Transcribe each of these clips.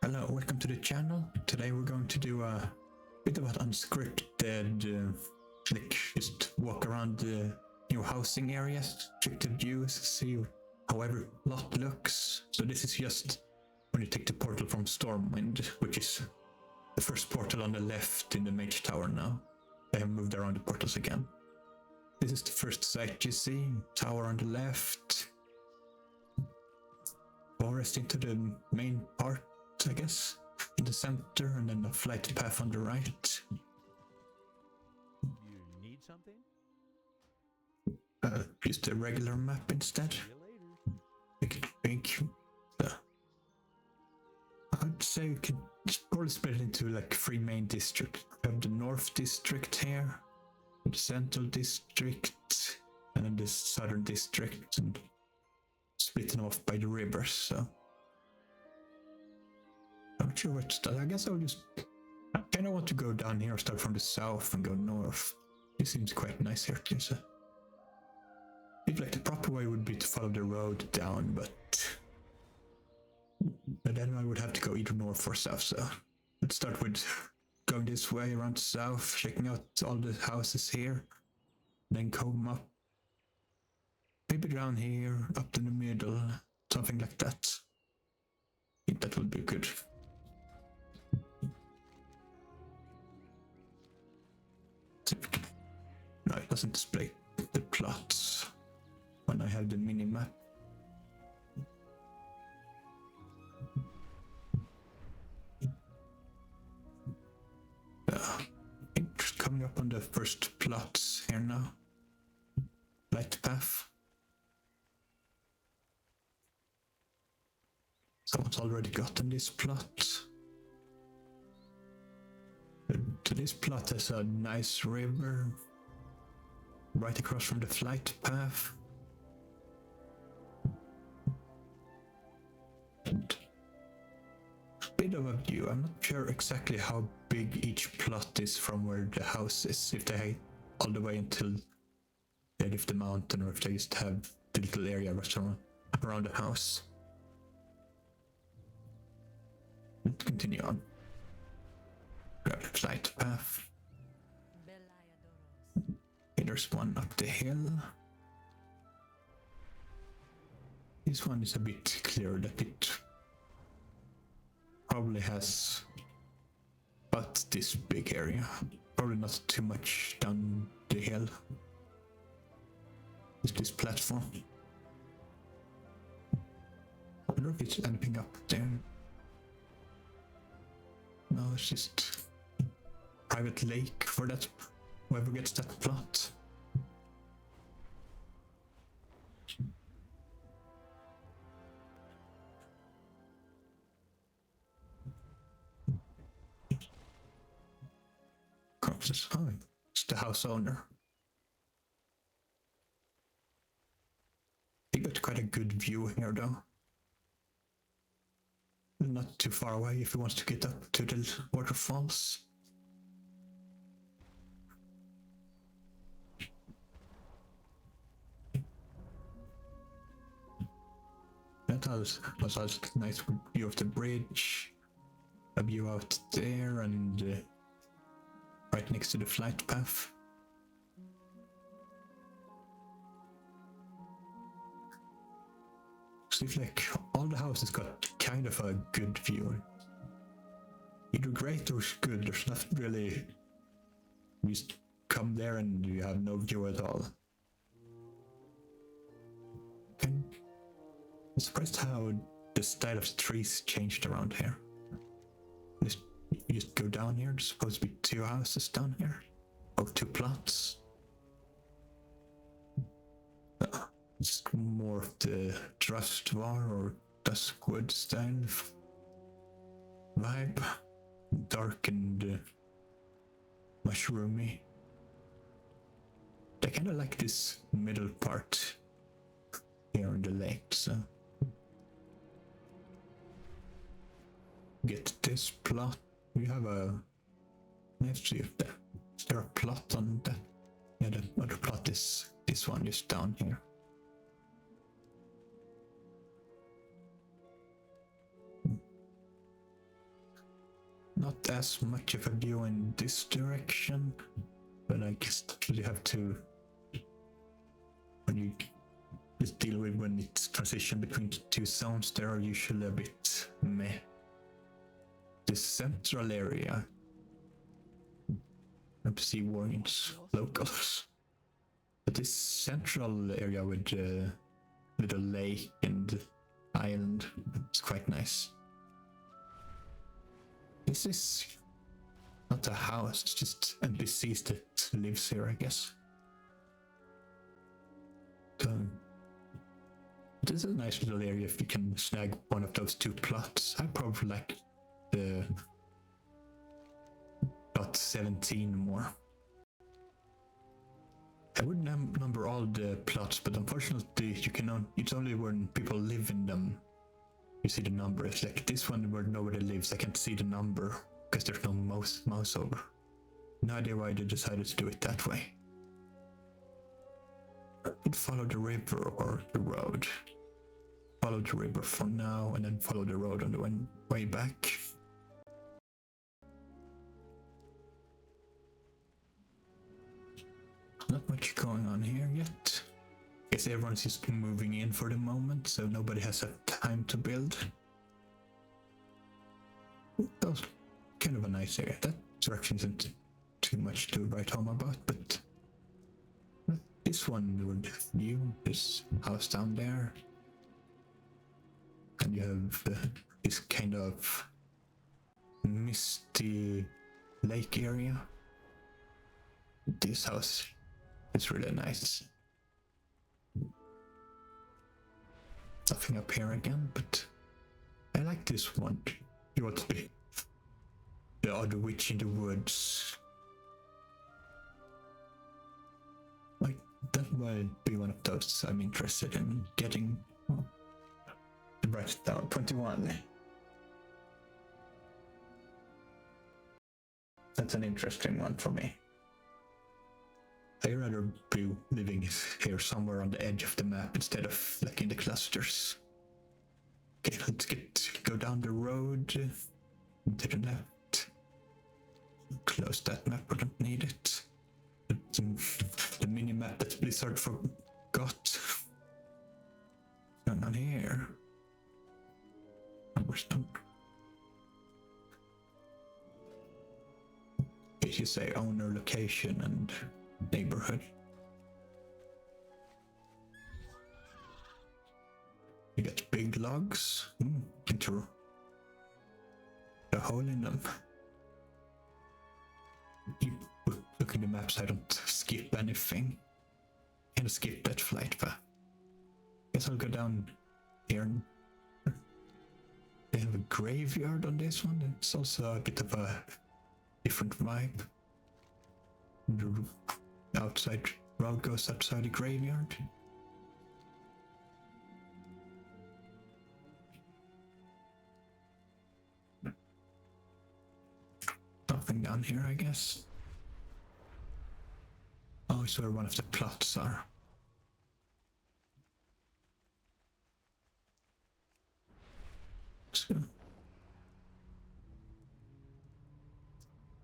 Hello, welcome to the channel. Today we're going to do a bit of an unscripted, like just walk around the new housing areas, check the views, see how every lot looks. So this is just when you take the portal from Stormwind, which is the first portal on the left in the mage tower now. They have moved around the portals again. This is the first site you see, tower on the left, forest into the main part, I guess, in the center, and then a flight path on the right. You need something? Just a regular map instead. See you later. Make it big. I'd say we could probably split it into like three main districts. We have the North District here, the Central District, and then the Southern District, and splitting off by the rivers, so I'm not sure what to start. I guess I kind of want to go down here, start from the south and go north. It seems quite nice here too, so I feel like the proper way would be to follow the road down, but then I would have to go either north or south, so let's start with going this way around south, checking out all the houses here, then come up, maybe down here, up in the middle, something like that. I think that would be good. No, it doesn't display the plots when I have the mini-map. I think just coming up on the first plots here now. Light path. Someone's already gotten this plot. So this plot has a nice river right across from the flight path. And a bit of a view. I'm not sure exactly how big each plot is from where the house is, if they all the way until they leave the mountain, or if they just have the little area around the house. Let's continue on. Grab the flight path. Okay, there's one up the hill. This one is a bit clearer, that it probably has about this big area. Probably not too much down the hill. Is this platform? I wonder if it's anything up there. No, it's just private lake for that, whoever gets that plot. Oh, it's the house owner. He got quite a good view here though. Not too far away if he wants to get up to the waterfalls. That house was also a nice view of the bridge, a view out there, and right next to the flight path. Seems like all the houses got kind of a good view. Either great or good. There's nothing really. You just come there and you have no view at all. I'm surprised how the style of the trees changed around here. You just go down here. There's supposed to be two houses down here, or two plots. It's more of the Drustvar or Duskwood style vibe, dark and mushroomy. I kind of like this middle part here on the lake, so get this plot. We have a. Let's see if is there a plot on that. Yeah, the other plot is this one just down here. not as much of a view in this direction, but I guess you have to, when you just deal with when it's transition between two zones, they are usually a bit meh. The central area, see warnings, locals. But this central area with the little lake and island is quite nice. This is not a house, it's just NPCs that lives here, I guess. So, this is a nice little area if you can snag one of those two plots. I probably like the plot 17 more. I would number all the plots, but unfortunately you cannot. It's only when people live in them you see the number. It's like this one where nobody lives, I can't see the number because there's no mouse over. No idea why they decided to do it that way. I could follow the river or the road. Follow the river for now and then follow the road on the way back. Not much going on here yet. Guess everyone's just moving in for the moment, so nobody has a time to build. That was kind of a nice area. That direction isn't too much to write home about, but this one would have view, this house down there. And you have this kind of misty lake area. This house is really nice. Nothing up here again, but I like this one. You want to be the other witch in the woods. Like, that might be one of those I'm interested in getting. Write it down, 21. That's an interesting one for me. I'd rather be living here somewhere on the edge of the map instead of like in the clusters. Okay, let's go down the road to the left. Close that map, I don't need it. The mini map that Blizzard forgot. None on here. Where's done? If you say owner, location, and neighborhood. You get big logs. Into a hole in them. Keep looking at the maps, I don't skip anything. Can't skip that flight path. Guess I'll go down here. They have a graveyard on this one. It's also a bit of a different vibe. The outside road goes outside the graveyard. Nothing down here, I guess. Oh, it's where one of the plots are. So,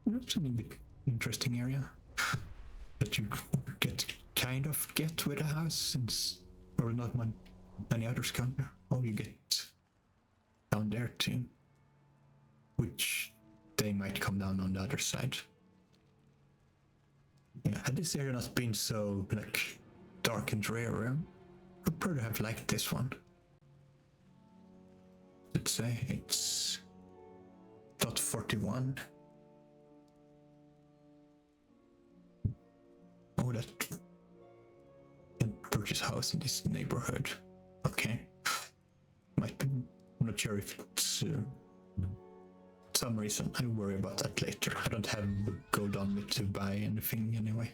that's an interesting area that you kind of get with a house, since or not many others come there. Oh, you get down there too, which they might come down on the other side. Yeah, had this area not been so like dark and dreary, I'd probably have liked this one. Let's say it's .41. Oh, that can purchase house in this neighborhood. Okay, might be. I'm not sure if it's some reason. I worry about that later. I don't have gold on me to buy anything anyway.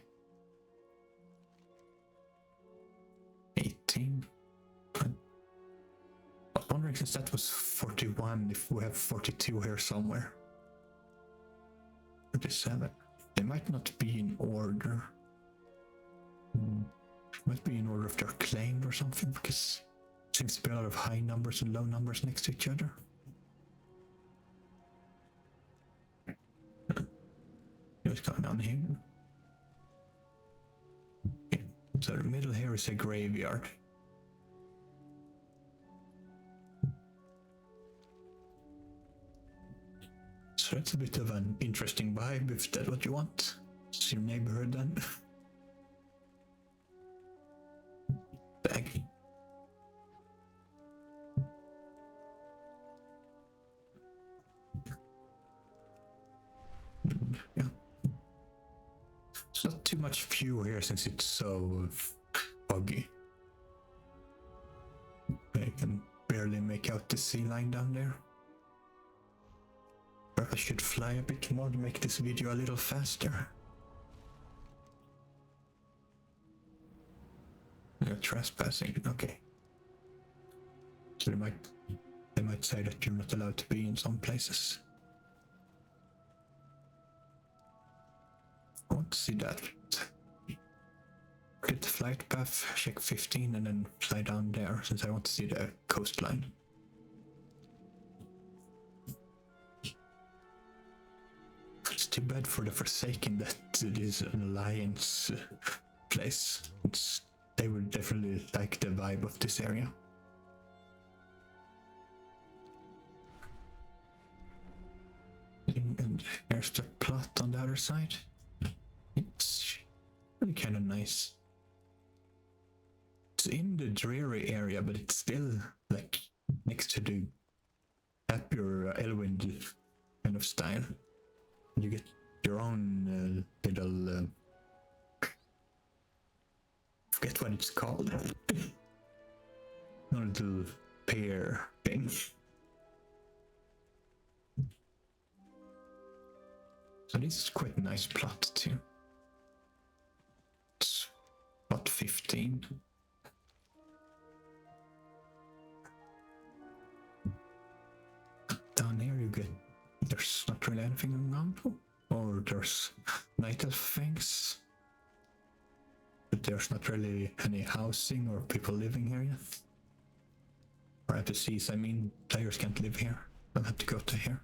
18. I was wondering, since that was 41, if we have 42 here somewhere. 37. They might not be in order. Might be in order if they're claimed or something, because it seems to be a lot of high numbers and low numbers next to each other. what's going on here. Okay. So the middle here is a graveyard. So that's a bit of an interesting vibe if that's what you want. It's your neighborhood then. Bag. Yeah. It's not too much view here since it's so foggy. I can barely make out the sea line down there. Perhaps I should fly a bit more to make this video a little faster. You're trespassing, okay. So they might say that you're not allowed to be in some places. I want to see that. Get the flight path, check 15 and then fly down there since I want to see the coastline. It's too bad for the Forsaken that it is an alliance place. They would definitely like the vibe of this area. And here's the plot on the other side. It's really kind of nice. It's in the dreary area, but it's still like next to the happier Elwind kind of style. You get your own little forget what it's called. A little pear thing. So this is quite a nice plot too. It's plot 15. Down here you get, there's not really anything around, or there's night elf things. But there's not really any housing or people living here yet. Or NPCs, I mean, players can't live here. They'll have to go to here.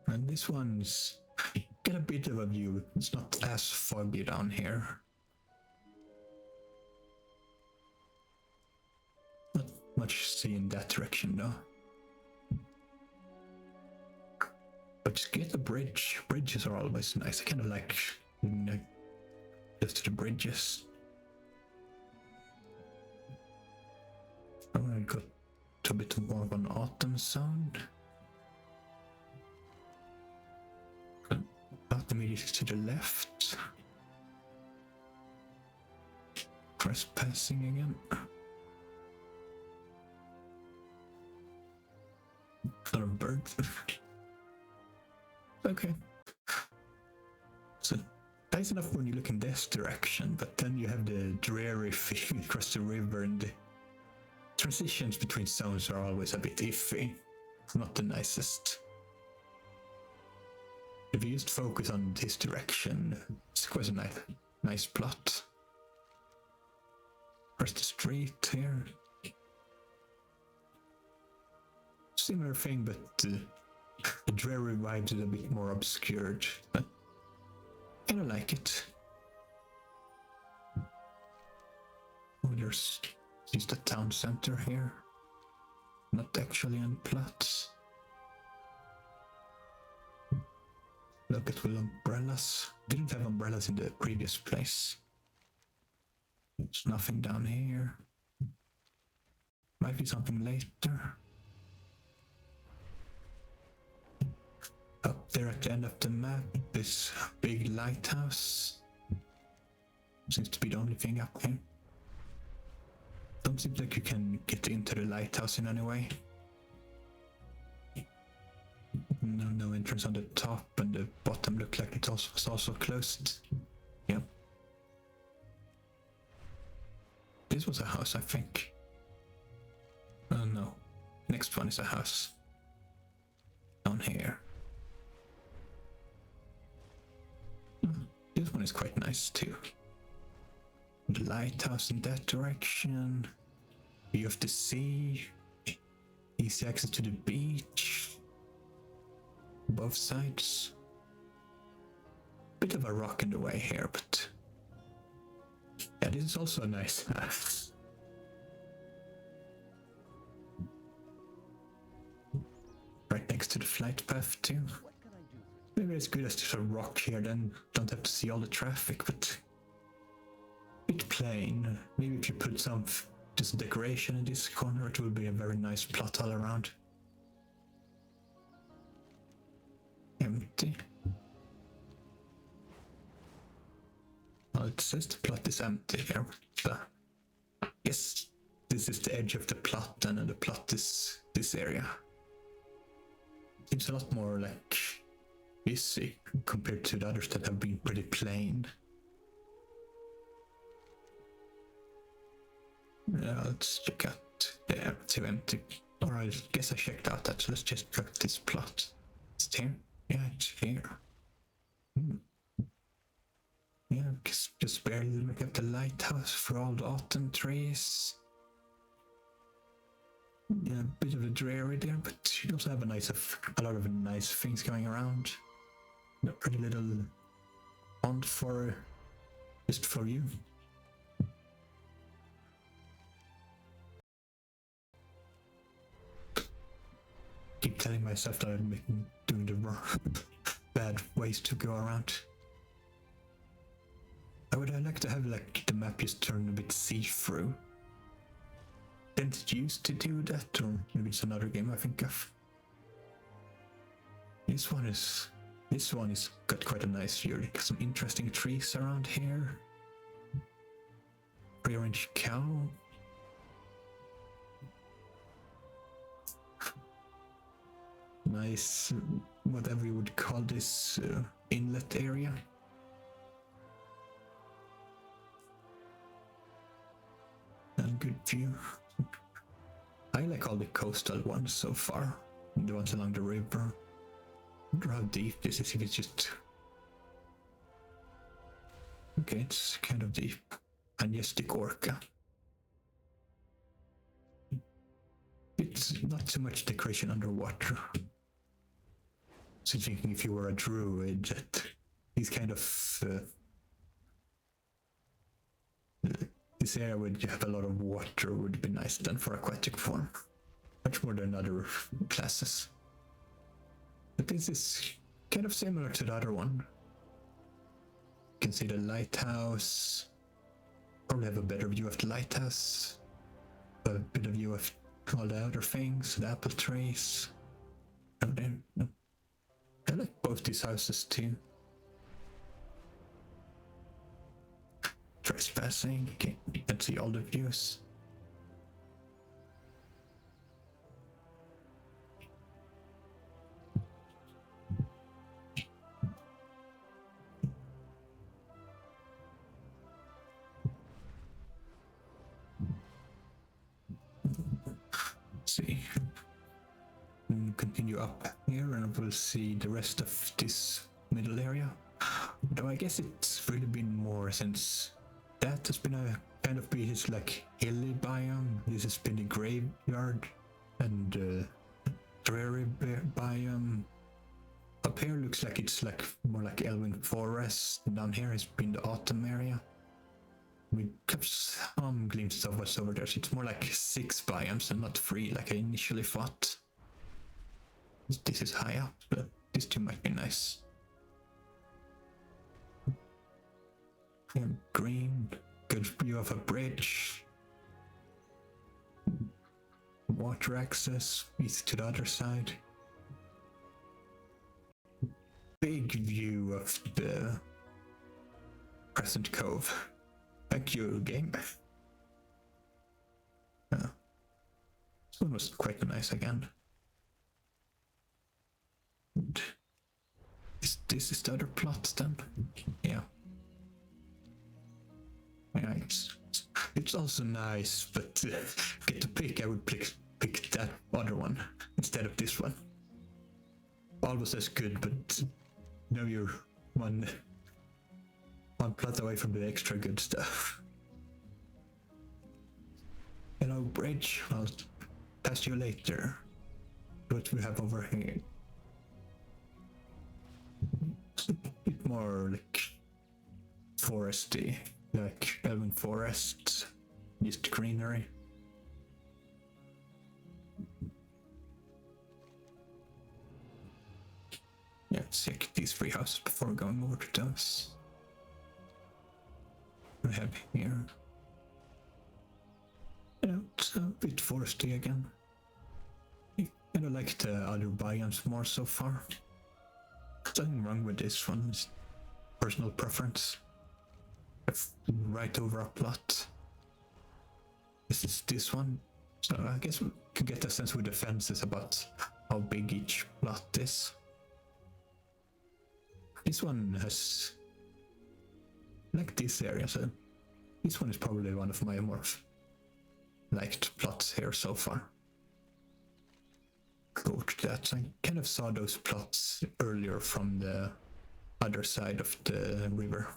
And this one's get a bit of a view. It's not as foggy down here. Not much to see in that direction though. But just get a bridge. Bridges are always nice. I kind of like, you know, just the bridges. I'm gonna go to a bit more of an autumn zone. About immediately to the left. Trespassing again. Not a bird. Okay. So nice enough when you look in this direction, but then you have the dreary thing across the river, and the transitions between zones are always a bit iffy. Not the nicest. If you just focus on this direction, it's quite a nice plot. Where's the street here? Similar thing, but the dreary vibes is a bit more obscured, but I kinda like it. Oh, there's just a town center here. Not actually on PLOTS. Look at with umbrellas. Didn't have umbrellas in the previous place. There's nothing down here. Might be something later. Up there at the end of the map, this big lighthouse. Seems to be the only thing up here. Don't seem like you can get into the lighthouse in any way. No entrance on the top, and the bottom looked like it was also closed. Yep. This was a house, I think. No. Next one is a house. Down here. This one is quite nice too. The lighthouse in that direction. View of the sea. Easy access to the beach. Both sides. Bit of a rock in the way here, but yeah, this is also nice. Right next to the flight path too. Maybe it's good as there's a rock here, then don't have to see all the traffic, but bit plain. Maybe if you put some just decoration in this corner, it will be a very nice plot all around. Empty. Well, it says the plot is empty here, but yes, this is the edge of the plot, and the plot is this area. Seems a lot more like busy compared to the others that have been pretty plain. Let's check out. Yeah, too empty. Alright, I guess I checked out that, so let's just check this plot. It's here? Yeah, it's here. Yeah, just barely look at the lighthouse for all the autumn trees. Yeah, a bit of a dreary there, but you also have a lot of nice things going around. A pretty little pond for just for you. Keep telling myself that I'm doing the wrong bad ways to go around. I would like to have like the map just turn a bit see-through. Didn't it used to do that, or maybe it's another game I think of. This one is got quite a nice view. Like some interesting trees around here. Free-range cow. Nice, whatever you would call this inlet area. And good view. I like all the coastal ones so far. The ones along the river. I wonder how deep this is, if it's just... Okay, it's kind of deep. And yes, the orca. It's not so much decoration underwater. So thinking if you were a druid, that these kind of... this area would have a lot of water would be nice then for aquatic form. Much more than other classes. But this is kind of similar to the other one. You can see the lighthouse. Probably have a better view of the lighthouse. A bit of view of all the other things, the apple trees. I like both these houses too. Trespassing, okay, you can see all the views. See, continue up here and we'll see the rest of this middle area. Though I guess it's really been more since that has been a kind of be his like hilly biome. This has been the graveyard and dreary biome. Up here looks like it's like more like Elwyn Forest. Down here has been the autumn area. We have some glimpses of what's over there. So it's more like 6 biomes and not 3 like I initially thought. This is high up, but this too might be nice. Yeah, green, good view of a bridge. Water access, east to the other side. Big view of the Crescent Cove. Thank you, game. This one was quite nice again. And this is the other plot then? Yeah. Yeah, it's also nice, but get to pick, I would pick that other one instead of this one. Almost as good, but now you're one plot away from the extra good stuff. Hello, bridge. I'll pass you later. what we have over here. It's a bit more like foresty, like Elven Forest, just greenery. Yeah, let's check these three houses before going over to those. We have here. Yeah, it's a bit foresty again. I kind of like the other biomes more so far. There's nothing wrong with this one, it's personal preference. Right over a plot. This is this one. So I guess we could get a sense with the fences about how big each plot is. This one has, like this area, so this one is probably one of my more liked plots here so far. Go to that. I kind of saw those plots earlier from the other side of the river.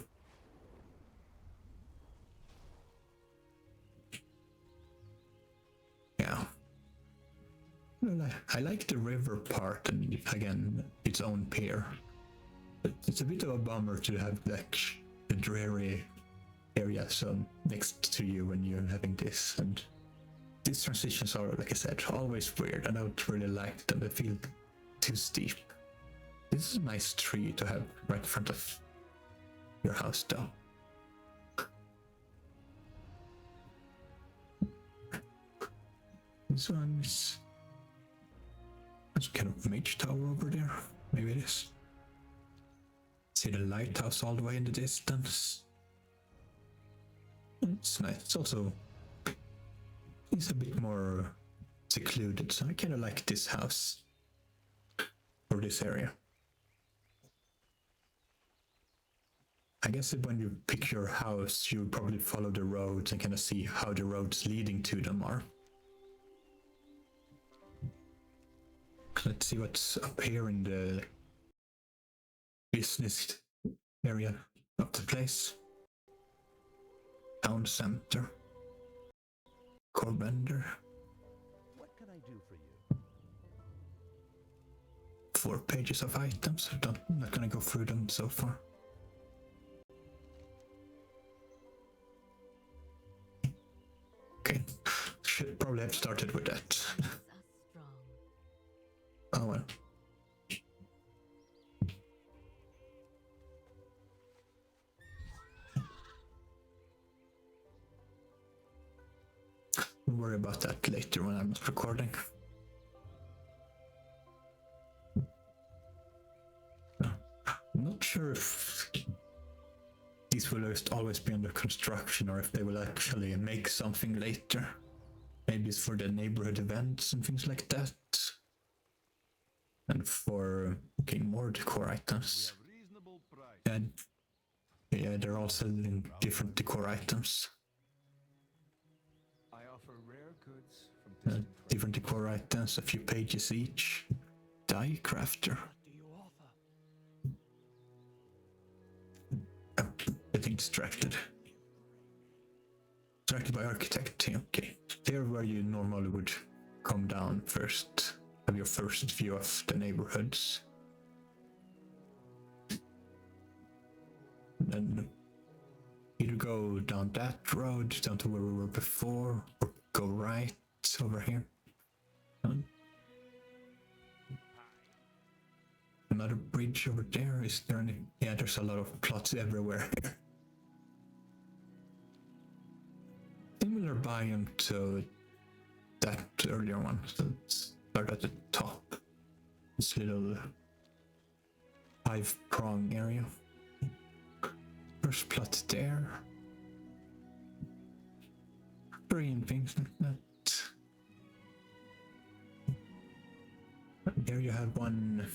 Yeah. Well, I like the river part, and again, its own pier. But it's a bit of a bummer to have like the dreary area so next to you when you're having this, and these transitions are, like I said, always weird. I don't really like them. They feel too steep. This is a nice tree to have right in front of your house, though. This one is... That's kind of mage tower over there. Maybe it is. See the lighthouse all the way in the distance. It's nice. It's also... It's a bit more secluded, so I kind of like this house. Or this area. I guess that when you pick your house, you probably follow the roads and kind of see how the roads leading to them are. Let's see what's up here in the business area of the place. Town center. Corbender. What can I do for you? 4 pages of items. I'm not gonna go through them so far. Okay, should probably have started with that. Oh well. We'll worry about that later when I'm not recording. I'm not sure if these will just always be under construction or if they will actually make something later. Maybe it's for the neighborhood events and things like that. And for getting more decor items. And yeah, they're all selling different decor items. I offer rare goods from Different decor items, a few pages each. Die crafter. What do you offer? Getting distracted. Distracted by architect. Okay. Here where you normally would come down first. Have your first view of the neighborhoods. And then either go down that road, down to where we were before, or go right over here. Another bridge over there. Is there any? Yeah, there's a lot of plots everywhere here. Similar biome to that earlier one. So it's start at the top. This little 5-prong area. First plot there. Green things like that. There you have one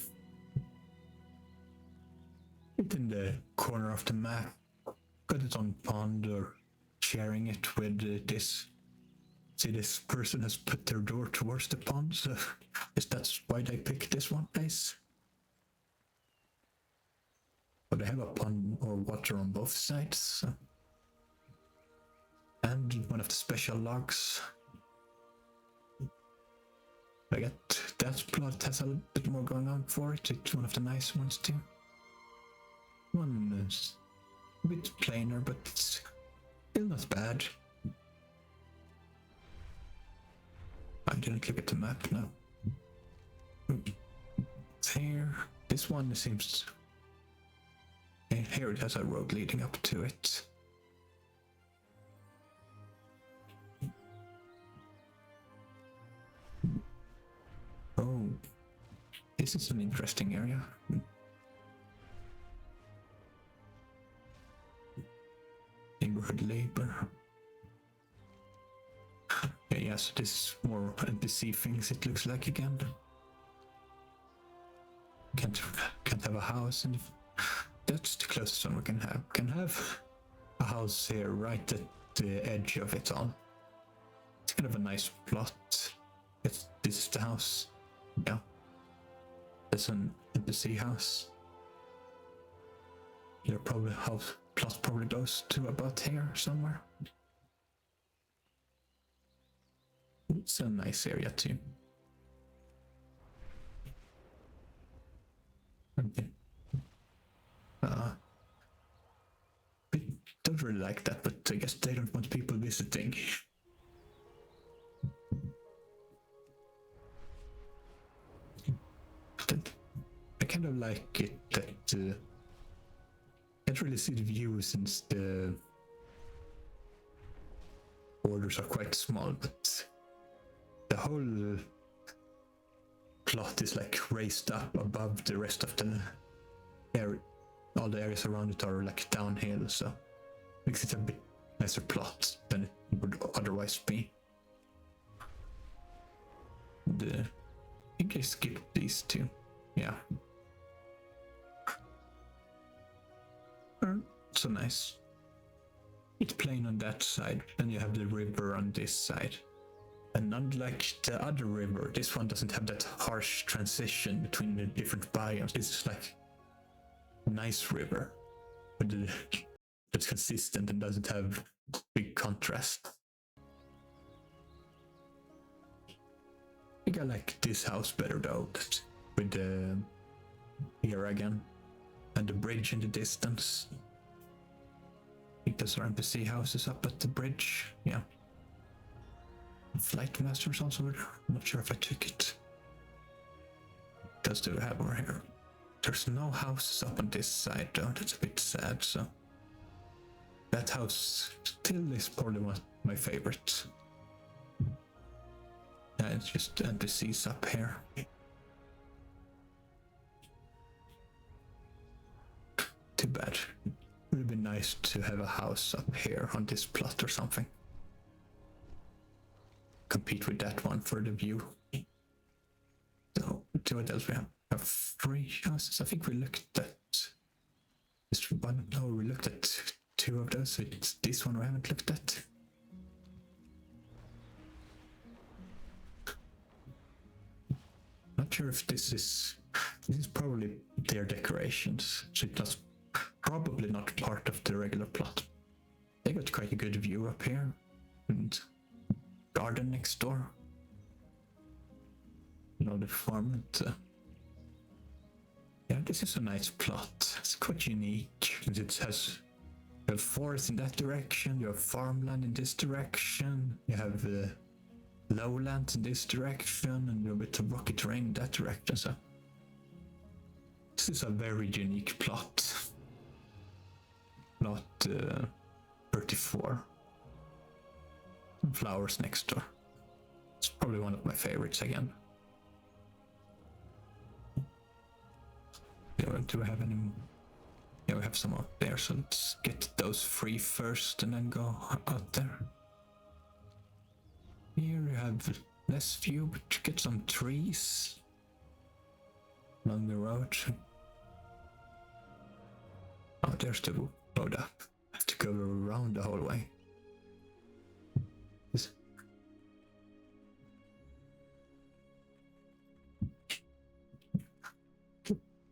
bit in the corner of the map. Got its own pond or sharing it with this. See, this person has put their door towards the pond, so I guess that's why they picked this one place. But they have a pond or water on both sides. So. And one of the special logs. I get that that plot has a bit more going on for it. It's one of the nice ones too. One is a bit plainer, but it's still not bad. I didn't look at the map now. Here, this one seems... Here it has a road leading up to it. Oh, this is an interesting area. Neighborhood labor. Okay, yes, this is more NPC things it looks like again. Can't have a house, and that's the closest one we can have. Can have a house here right at the edge of it all. It's kind of a nice plot. This is the house. Yeah. There's an NPC house. There probably house plot probably goes to about here somewhere. It's a nice area too. Okay. Don't really like that, but I guess they don't want people visiting. I kind of like it that can't really see the view since the borders are quite small, but the whole plot is like raised up above the rest of the area. All the areas around it are like downhill, so makes it a bit nicer plot than it would otherwise be. I think I skipped these two. Yeah. So nice. It's plain on that side, then you have the river on this side. And unlike the other river, this one doesn't have that harsh transition between the different biomes. This is like a nice river, but that's consistent and doesn't have big contrast. I think I like this house better though, with the here again, and the bridge in the distance. I think those are NPC houses up at the bridge, yeah. Flight Master's also there. I'm not sure if I took it. What else do we have over here? There's no houses up on this side though, that's a bit sad, so. That house still is probably one of my favorites. Yeah, it's just NPCs up here. Too bad. It would have been nice to have a house up here on this plot or something. Compete with that one for the view. So, what else we have? We have 3 houses. I think we looked at this one. No, we looked at 2 of those. So it's this one we haven't looked at. Not sure if this is probably their decorations. So it does probably not part of the regular plot. They got quite a good view up here. And garden next door. The farm. Yeah, this is a nice plot. It's quite unique. It has you have forest in that direction, you have farmland in this direction, you have lowlands in this direction, and a bit of rocky terrain in that direction. So this is a very unique plot. Plot 34. Flowers next door. It's probably one of my favorites again. Do we have any? Yeah, we have some up there, so let's get those 3 first and then go out there. Here you have less view, but you get some trees along the road. Oh, there's the road up. I have to go around the whole way.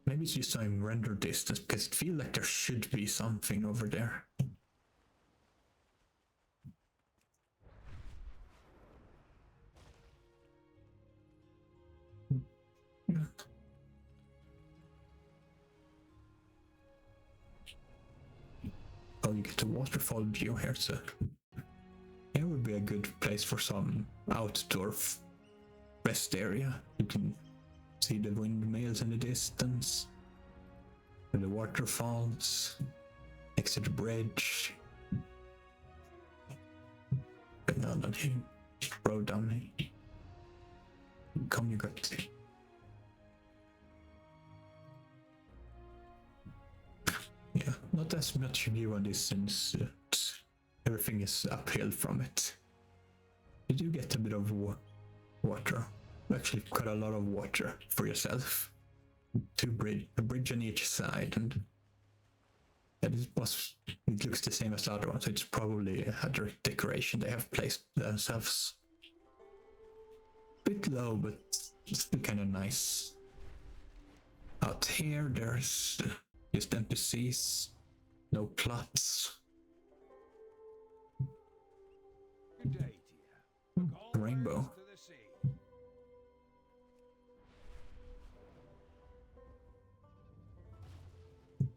Maybe it's just some render distance, because it feels like there should be something over there. Oh, you get a waterfall view here, so here would be a good place for some outdoor rest area. You can see the windmills in the distance, and the waterfalls next to the bridge. But no, not here. Road down here. Come, you got to see. Yeah, not as much view on this since everything is uphill from it. You do get a bit of water. Actually, quite a lot of water for yourself. A bridge on each side, and it looks the same as the other one, so it's probably other decoration they have placed themselves. Bit low, but still kind of nice. Out here, there's just NPCs, no plots. Good day to you. Rainbow. To the sea.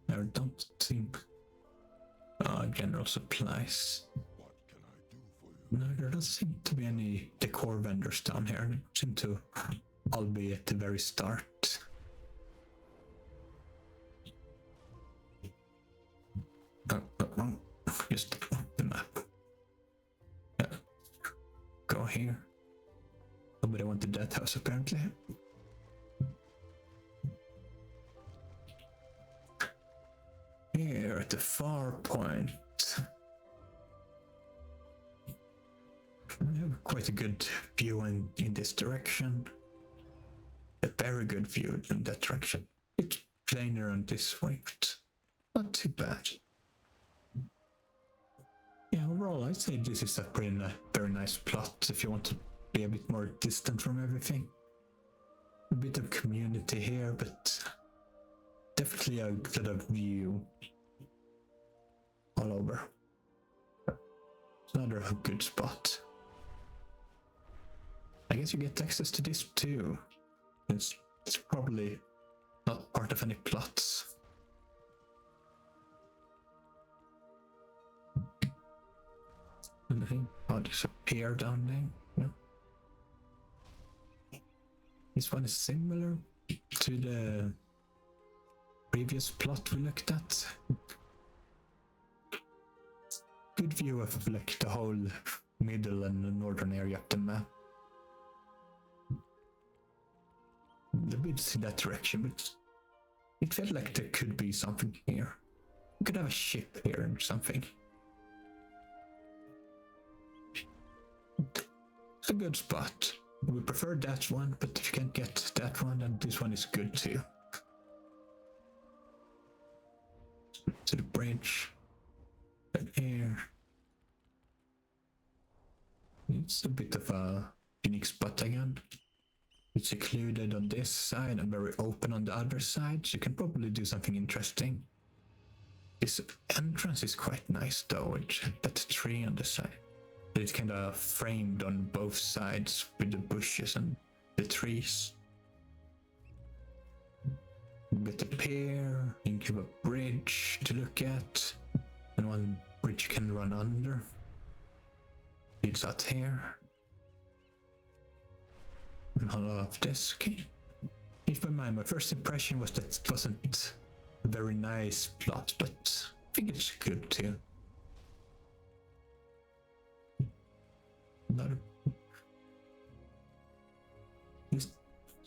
There don't seem. General supplies. What can I do for you? No, there doesn't seem to be any decor vendors down here. They seem to all be at the very start. Just the map. Yeah. Go here. Nobody wanted that house apparently. Here at the far point, I have quite a good view in this direction. A very good view in that direction. It's plainer on this way, but not too bad. Yeah, overall, I'd say this is a very nice plot if you want to be a bit more distant from everything. A bit of community here, but definitely a good of view all over. It's another good spot. I guess you get access to this too. It's probably not part of any plots. Anything? Oh, there's a pier down there. Yeah. This one is similar to the previous plot we looked at. Good view of like the whole middle and the northern area of the map. A bit in that direction, but it felt like there could be something here. We could have a ship here or something. It's a good spot. We prefer that one, but if you can't get that one, then this one is good too. To the bridge. And here. It's a bit of a unique spot again. It's secluded on this side and very open on the other side, so you can probably do something interesting. This entrance is quite nice though, with that tree on the side. It's kind of framed on both sides with the bushes and the trees. You get a pier, you have a bridge to look at, and one bridge you can run under. It's out here. And all of this, okay. Keep in mind, my first impression was that it wasn't a very nice plot, but I think it's good too.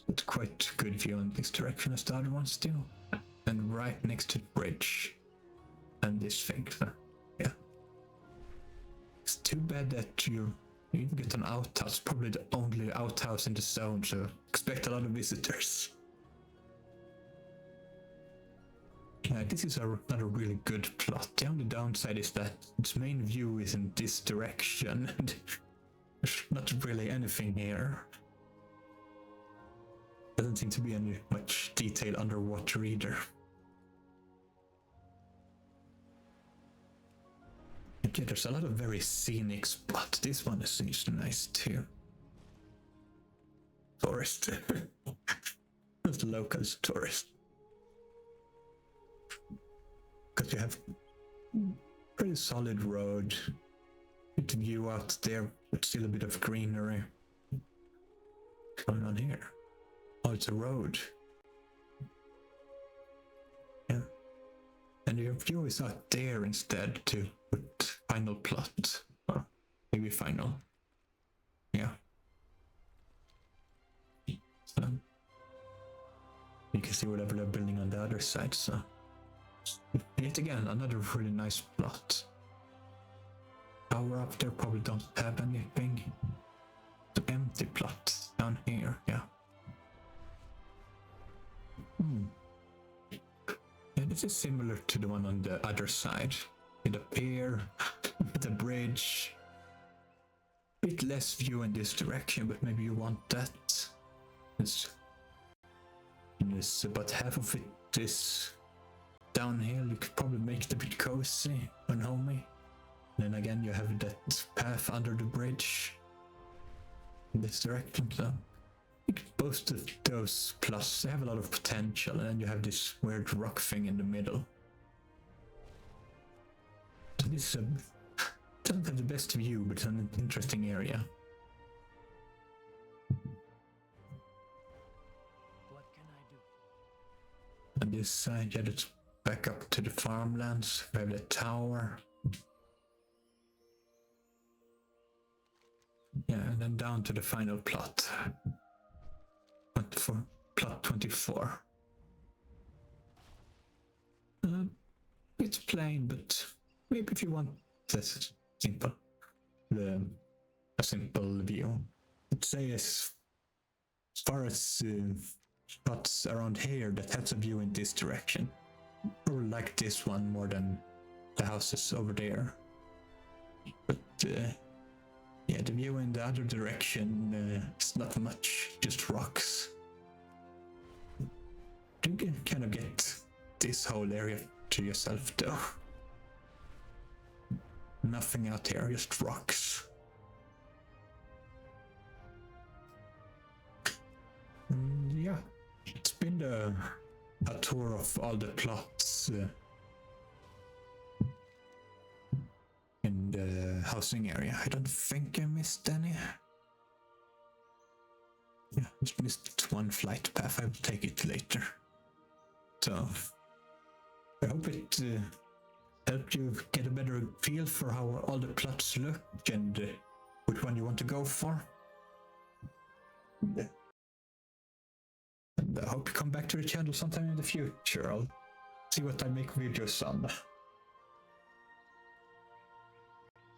It's quite good view in this direction as the other ones do. And right next to the bridge. And this thing, so, yeah. It's too bad that you get an outhouse, probably the only outhouse in the zone, so expect a lot of visitors. Yeah, this is not a really good plot. The only downside is that its main view is in this direction, and there's not really anything here. Doesn't seem to be any much detail underwater either. Yeah, there's a lot of very scenic spots. This one seems nice too. Tourist. Just the locals, tourist. Because you have pretty solid road. Good view out there, but still a bit of greenery. What's going on here? Oh, it's a road. Yeah. And your view is out there instead to put final plot. Or maybe final. Yeah. So you can see whatever they're building on the other side, so yet again, another really nice plot. Tower up there probably don't have anything. The empty plot down here, yeah. Yeah, this is similar to the one on the other side. With a pier, with a bridge. Bit less view in this direction, but maybe you want that. It's about half of it is downhill. You could probably make it a bit cozy and homey. Then again, you have that path under the bridge in this direction. So I think both of those plots, they have a lot of potential, and then you have this weird rock thing in the middle. So this doesn't have the best view, but it's an interesting area. What can I do? On this side, yeah, it's back up to the farmlands. We have the tower. Yeah, and then down to the final plot. For plot 24. It's plain, but maybe if you want this simple, a simple view. I'd say as far as plots around here that has a view in this direction, or like this one more than the houses over there. But yeah, the view in the other direction is not much, just rocks. You can kind of get this whole area to yourself though. Nothing out here, just rocks. Yeah, it's been a tour of all the plots in the housing area. I don't think I missed any. Yeah, just missed one flight path. I will take it later. So I hope it helped you get a better feel for how all the plots look and which one you want to go for. And I hope you come back to the channel sometime in the future. I'll see what I make videos on.